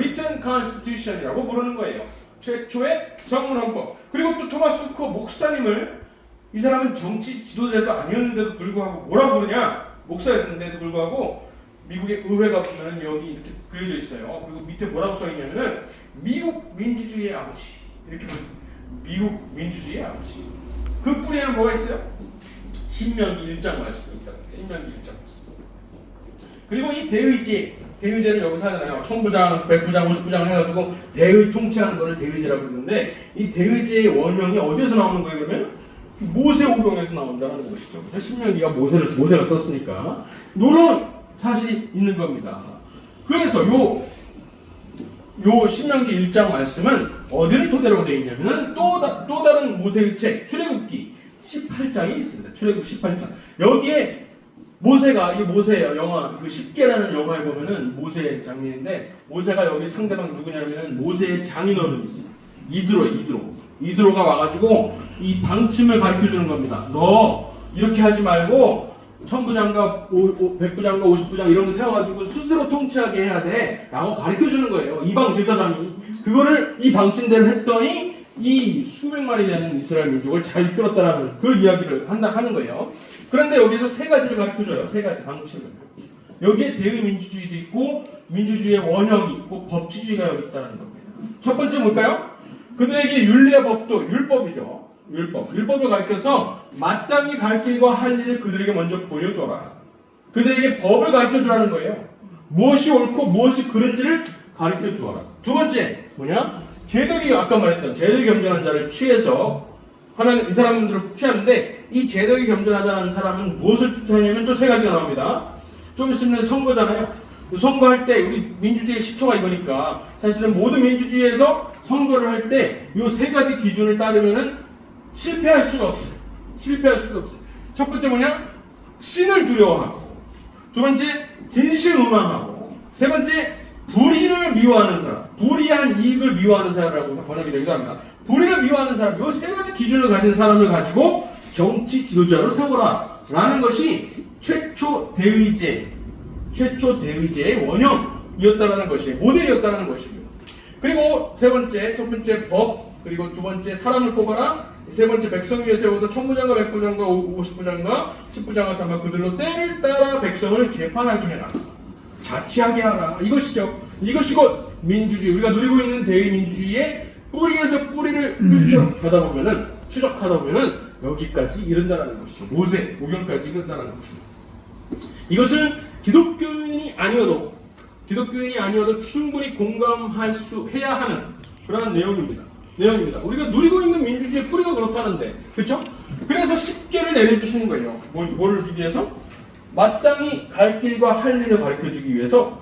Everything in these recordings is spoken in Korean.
written constitution이라고 부르는 거예요. 최초의 성문헌법. 그리고 또 토마스 후커 목사님을, 이 사람은 정치 지도자도 아니었는데도 불구하고 뭐라고 부르냐? 목사였는데도 불구하고 미국의 의회가 보면 여기 이렇게 그려져 있어요. 그리고 밑에 뭐라고 써 있냐면은 미국 민주주의의 아버지, 이렇게 보여요. 미국 민주주의의 아버지. 그 뿌리에는 뭐가 있어요? 신명기 1장 말씀입니다. 신명기 1장 말씀. 그리고 이 대의제를 여기서 하잖아요. 천부장, 백부장, 50부장 해가지고 대의 통치하는 거를 대의제라고 그러는데, 이 대의제의 원형이 어디에서 나오는 거예요? 그러면 모세오경에서 나온다는 것이죠. 신명기가 모세가 썼으니까 이런 사실이 있는 겁니다. 그래서 요 신명기 1장 말씀은 어디를 토대로 되어 있냐면은 또 다른 모세의 책 출애굽기 18장이 있습니다. 출애굽 18장. 여기에 모세가, 이 모세 영화, 그 10개라는 영화에 보면은 모세의 장면인데, 모세가 여기 상대방 누구냐면은 모세의 장인어른이 있어요. 이드로가 와가지고 이 방침을 가르쳐 주는 겁니다. 너 이렇게 하지 말고 천부장과 백부장과 50부장 이런 거 세워가지고 스스로 통치하게 해야 돼 라고 가르쳐 주는 거예요. 이방 제사장이 그거를 이 방침대로 했더니 이 수백만이 되는 이스라엘 민족을 잘 이끌었다라는 그 이야기를 하는 거예요. 그런데 여기서 세 가지를 가르쳐줘요. 세 가지 방침을. 여기에 대의 민주주의도 있고 민주주의의 원형이 있고 법치주의가 여기 있다는 겁니다. 첫 번째 뭘까요? 그들에게 율례 법도 율법이죠. 율법을 가르쳐서 마땅히 갈 길과 할 일을 그들에게 먼저 보여줘라. 그들에게 법을 가르쳐주라는 거예요. 무엇이 옳고 무엇이 그른지를 가르쳐주어라. 두 번째 뭐냐? 제덕이, 아까 말했던 제덕이 겸손한 자를 취해서 하나님, 이 사람들을 취하는데, 이 제덕이 겸손하다는 사람은 무엇을 뜻하냐면 또 세 가지가 나옵니다. 좀 있으면 선거잖아요. 선거할 때 우리 민주주의 시초가 이거니까 사실은 모든 민주주의에서 선거를 할 때 이 세 가지 기준을 따르면은 실패할 수가 없어요. 첫 번째 뭐냐? 신을 두려워하고, 두 번째 진실무망하고, 세 번째 불의를 미워하는 사람, 불의한 이익을 미워하는 사람이라고 번역이 되기도 합니다. 불의를 미워하는 사람, 이 세 가지 기준을 가진 사람을 가지고 정치 지도자로 세워라 라는 것이 최초 대의제의 원형이었다라는 것이에요. 모델이었다라는 것입니다. 그리고 첫 번째 법, 그리고 두 번째 사람을 뽑아라, 세 번째 백성 위에 세워서 천부장과 백부장과 50부장과 10부장과 삼아 그들로 때를 따라 백성을 재판하게 해라. 자치하게 하라. 이것이고 민주주의, 우리가 누리고 있는 대의민주주의의 뿌리에서 뿌리를 추적하다 보면은 여기까지 이른다라는 것이죠. 모세오경까지 이른다라는 것입니다. 이것은 기독교인이 아니어도 충분히 해야 하는 그러한 내용입니다. 우리가 누리고 있는 민주주의의 뿌리가 그렇다는데, 그렇죠? 그래서 10개를 내려주시는 거예요. 뭐를 주기 위해서? 마땅히 갈 길과 할 일을 가르쳐주기 위해서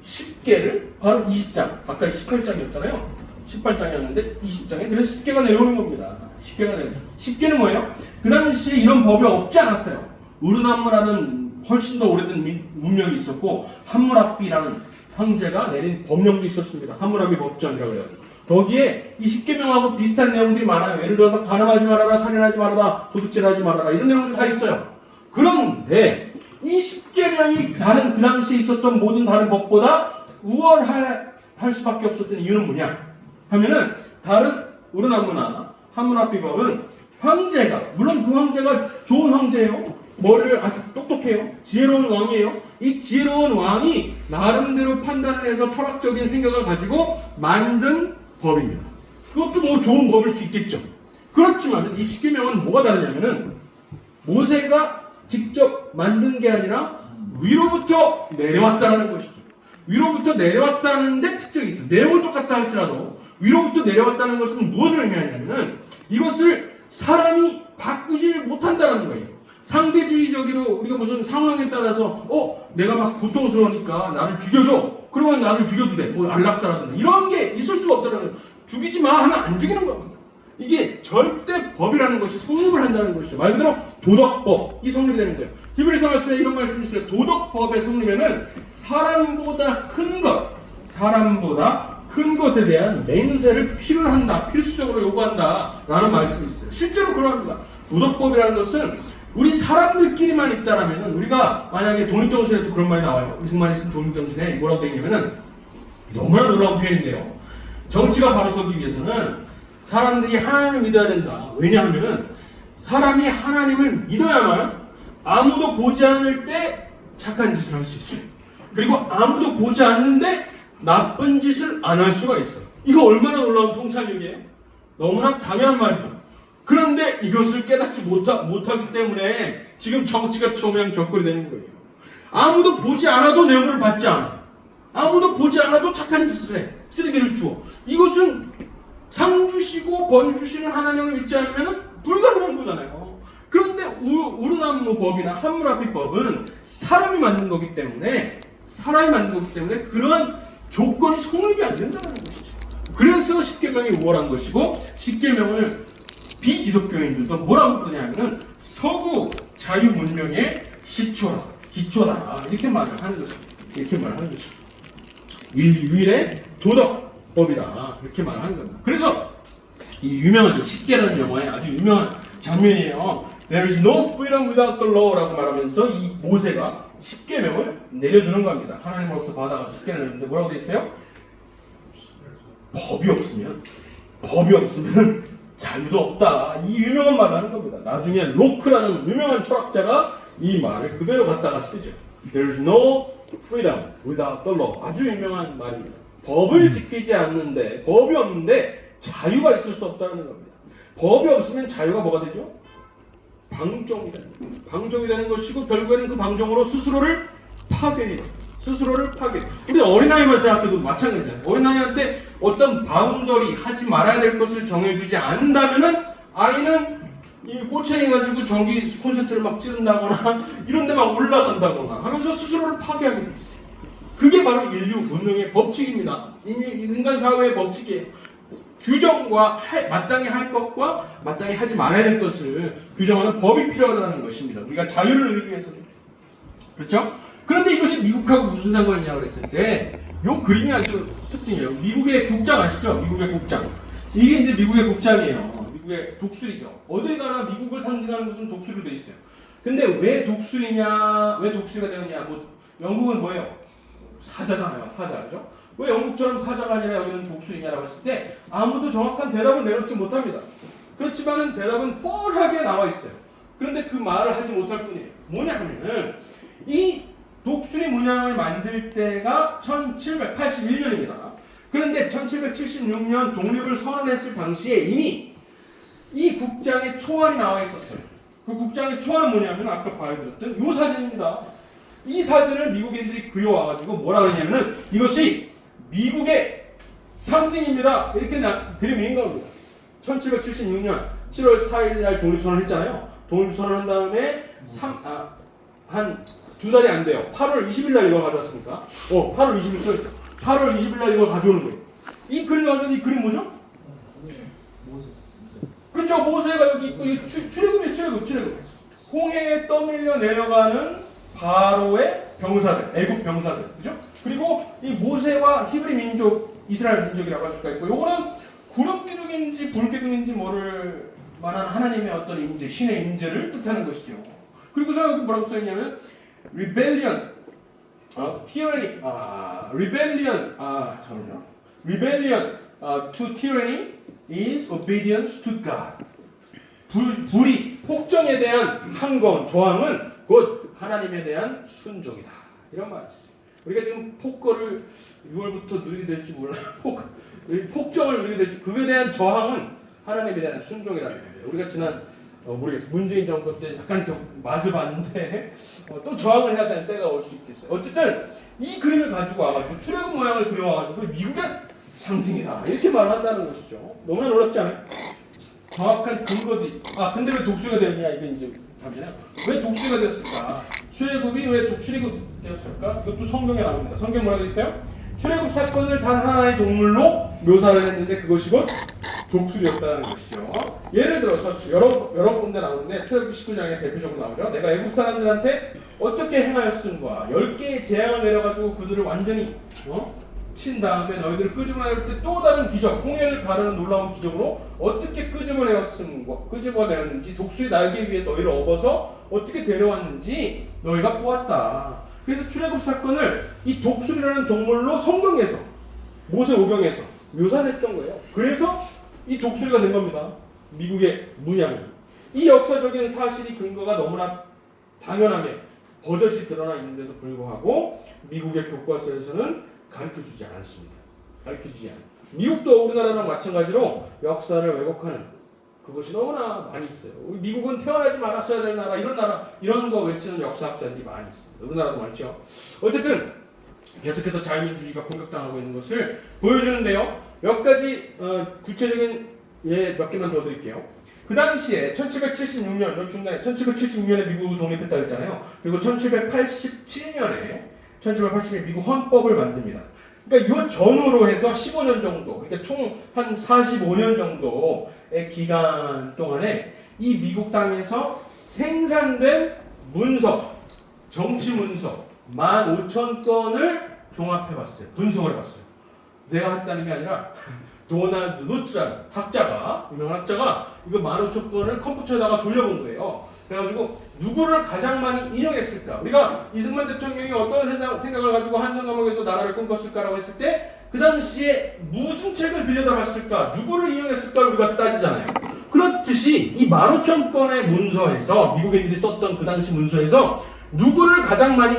10개를, 바로 20장, 아까 18장이었잖아요. 18장이었는데 20장에 그래서 10개가 내려오는 겁니다. 10개는 뭐예요? 그 당시에 이런 법이 없지 않았어요. 우르남무라는 훨씬 더 오래된 문명이 있었고, 함무라비라는 황제가 내린 법령도 있었습니다. 함무라비 법전이라고 해가지고 거기에 이 10계명하고 비슷한 내용들이 많아요. 예를 들어서 간음하지 말아라, 살인하지 말아라, 도둑질하지 말아라, 이런 내용들이 다 있어요. 그런데 이 10계명이 그 당시에 있었던 모든 다른 법보다 우월할 수밖에 없었던 이유는 뭐냐 하면은, 다른 우르남무나 함무라비 법은 황제가, 물론 그 황제가 좋은 황제예요. 머리를 아주 똑똑해요. 지혜로운 왕이에요. 이 지혜로운 왕이 나름대로 판단을 해서 철학적인 생각을 가지고 만든 법입니다. 그것도 뭐 좋은 법일 수 있겠죠. 그렇지만 이 10계명은 뭐가 다르냐면은, 모세가 직접 만든 게 아니라 위로부터 내려왔다는 것이죠. 위로부터 내려왔다는 데 특징이 있어요. 내용은 똑같다 할지라도 위로부터 내려왔다는 것은 무엇을 의미하냐면은, 이것을 사람이 바꾸지 못한다는 거예요. 상대주의적으로 우리가 무슨 상황에 따라서 내가 막 고통스러우니까 나를 죽여줘. 그러면 나를 죽여도 돼. 뭐 안락사라든지 이런 게 있을 수가 없다는 거예요. 죽이지 마 하면 안 죽이는 겁니다. 이게 절대 법이라는 것이 성립을 한다는 것이죠. 말 그대로 도덕법이 성립이 되는 거예요. 히브리서 말씀에 이런 말씀이 있어요. 도덕법의 성립에는 사람보다 큰 것에 대한 맹세를 필수적으로 요구한다 라는 말씀이 있어요. 실제로 그러합니다. 도덕법이라는 것은 우리 사람들끼리만 있다라면은, 우리가 만약에 독립정신에도 그런 말이 나와요. 무슨 말이 있으면 독립정신에 뭐라고 되냐면은, 너무나 놀라운 표현인데요. 정치가 바로 서기 위해서는 사람들이 하나님을 믿어야 된다. 왜냐하면 사람이 하나님을 믿어야만 아무도 보지 않을 때 착한 짓을 할 수 있어요. 그리고 아무도 보지 않는데 나쁜 짓을 안 할 수가 있어요. 이거 얼마나 놀라운 통찰력이에요? 너무나 당연한 말이죠. 그런데 이것을 깨닫지 못하기 때문에 지금 정치가 초명적거리 되는 거예요. 아무도 보지 않아도 뇌물을 받지 않아. 아무도 보지 않아도 착한 짓을 해. 쓰레기를 주워. 이것은 상 주시고 벌 주시는 하나님을 믿지 않으면 불가능한 거잖아요. 그런데 우르나무 법이나 함무라비 법은 사람이 만든 거기 때문에 그러한 조건이 성립이 안 된다는 것이죠. 그래서 십계명이 우월한 것이고 십계명을 비기독교인들도 뭐라고 부르냐면은 서구 자유 문명의 기초다 이렇게 말을 하는 거죠. 유일의 도덕법이다 이렇게 말하는 겁니다. 그래서 이 유명한 십계라는 영화의 아주 유명한 장면이에요. There is no freedom without the law라고 말하면서 이 모세가 십계명을 내려주는 겁니다. 하나님으로부터 받아가지고 십계를 내는데 뭐라고 되어 있어요? 법이 없으면 자유도 없다. 이 유명한 말을 하는 겁니다. 나중에 로크라는 유명한 철학자가 이 말을 그대로 갖다가 쓰죠. There is no freedom without the law. 아주 유명한 말입니다. 법을 지키지 않는데, 법이 없는데 자유가 있을 수 없다는 겁니다. 법이 없으면 자유가 뭐가 되죠? 방종이 되는 것이고 결국에는 그 방종으로 스스로를 파괴해요. 우리 어린아이만 생각해도 마찬가지잖아요. 어린아이한테 어떤 바운더리 하지 말아야 될 것을 정해주지 않는다면은 아이는 이 꼬챙이 가지고 전기 콘센트를 막 찌른다거나 이런 데 막 올라간다거나 하면서 스스로를 파괴하게 돼 있어요. 그게 바로 인류 문명의 법칙입니다. 인간 사회의 법칙이에요. 규정과 마땅히 할 것과 마땅히 하지 말아야 될 것을 규정하는 법이 필요하다는 것입니다. 우리가 자유를 누리기 위해서는. 그렇죠? 그런데 이것이 미국하고 무슨 상관이냐 그랬을 때 이 그림이 아주 특징이에요. 미국의 국장 아시죠? 미국의 국장. 이게 이제 미국의 국장이에요. 미국의 독수리죠. 어딜 가나 미국을 상징하는 것은 독수리로 돼 있어요. 근데 왜 독수리가 되느냐? 영국은 뭐예요? 사자잖아요. 사자죠? 왜 영국처럼 사자가 아니라 여기는 독수리냐라고 했을 때 아무도 정확한 대답을 내놓지 못합니다. 그렇지만은 대답은 뻔하게 나와 있어요. 그런데 그 말을 하지 못할 뿐이에요. 뭐냐 하면은 이 독수리 문양을 만들 때가 1781년입니다. 그런데 1776년 독립을 선언했을 당시에 이미 이 국장의 초안이 나와 있었어요. 그 국장의 초안은 뭐냐면 아까 보여드렸던 이 사진입니다. 이 사진을 미국인들이 그려와가지고 뭐라 그러냐면은 이것이 미국의 상징입니다. 이렇게 들이민 겁니다. 1776년 7월 4일 날 독립선언을 했잖아요. 독립선언을 한 다음에 한 두 달이 안 돼요. 8월 20일 날 이걸 가져왔습니까? 8월 20일 날 이걸 가져오는 거예요. 이 그림 가져온 이 그림 뭐죠? 그렇죠. 모세가 여기 있고 출애굽이에요. 출애굽. 홍해에 떠밀려 내려가는 바로의 병사들, 애굽 병사들, 그죠? 그리고 이 모세와 히브리 민족, 이스라엘 민족이라고 할 수가 있고, 요거는 구름기둥인지 불기둥인지 모를 만한 하나님의 어떤 임재, 신의 임재를 뜻하는 것이죠. 그리고서 여기 뭐라고 써있냐면 rebellion, tyranny, rebellion to tyranny is obedience to God. 불이, 폭정에 대한 한건, 저항은 곧 하나님에 대한 순종이다. 이런 말이 있어요. 우리가 지금 폭거를 6월부터 누리게 될지 몰라요. 폭정을 누리게 될지, 그에 대한 저항은 하나님에 대한 순종이라는 거예요. 우리가 지난 모르겠어요. 문재인 정권 때 약간 맛을 봤는데 또 저항을 해야 되는 때가 올 수 있겠어요. 어쨌든 이 그림을 가지고 와가지고 출애굽 모양을 그려와가지고 미국의 상징이다. 이렇게 말한다는 것이죠. 너무나 놀랍지 않아요? 정확한 근거들이. 근데 왜 독수리가 되었냐? 이게 이제 답이잖아요. 왜 독수리가 되었을까? 출애굽이 왜 독수리가 되었을까? 이것도 성경에 나옵니다. 성경 뭐라고 있어요? 출애굽 사건을 단 하나의 동물로 묘사를 했는데 그것이 곧 독수리였다는 것이죠. 예를 들어서 여러 군데 나오는데 출애굽 19장에 대표적으로 나오죠. 내가 애국 사람들한테 어떻게 행하였음과 10개의 재앙을 내려가지고 그들을 완전히 친 다음에 너희들을 끄집어낼 때 또 다른 기적, 홍해를 가르는 놀라운 기적으로 어떻게 끄집어내었는지 독수리 날개 위에 너희를 업어서 어떻게 데려왔는지 너희가 보았다. 그래서 출애굽 사건을 이 독수리라는 동물로 성경에서 모세오경에서 묘사됐던 거예요. 그래서 이 독수리가 된 겁니다. 미국의 문양이. 이 역사적인 사실이 근거가 너무나 당연하게 버젓이 드러나 있는데도 불구하고 미국의 교과서에서는 가르쳐주지 않습니다. 가르쳐주지 않아요. 미국도 우리나라랑 마찬가지로 역사를 왜곡하는 그것이 너무나 많이 있어요. 우리 미국은 태어나지 말았어야 될 나라, 이런 거 외치는 역사학자들이 많이 있습니다. 우리나라도 많죠. 어쨌든 계속해서 자유민주주의가 공격당하고 있는 것을 보여주는데요. 몇 가지 구체적인 예 몇 개만 더 드릴게요. 그 당시에 1776년, 중간에 1776년에 미국이 독립했다 그랬잖아요. 그리고 1787년에 미국 헌법을 만듭니다. 그러니까 이 전후로 해서 15년 정도, 그러니까 총 한 45년 정도의 기간 동안에 이 미국 땅에서 생산된 문서, 정치 문서 15,000건을 종합해봤어요. 분석을 해봤어요. 내가 했다는 게 아니라 도널드 루트라는 학자가, 유명한 학자가 이거 15,000건을 컴퓨터에다가 돌려본 거예요. 그래가지고 누구를 가장 많이 인용했을까? 우리가 이승만 대통령이 어떤 생각을 가지고 한성 감옥에서 나라를 꿈꿨을까라고 했을 때 그 당시에 무슨 책을 빌려다봤을까? 누구를 인용했을까? 우리가 따지잖아요. 그렇듯이 이 15,000건의 문서에서 미국인들이 썼던 그 당시 문서에서 누구를 가장 많이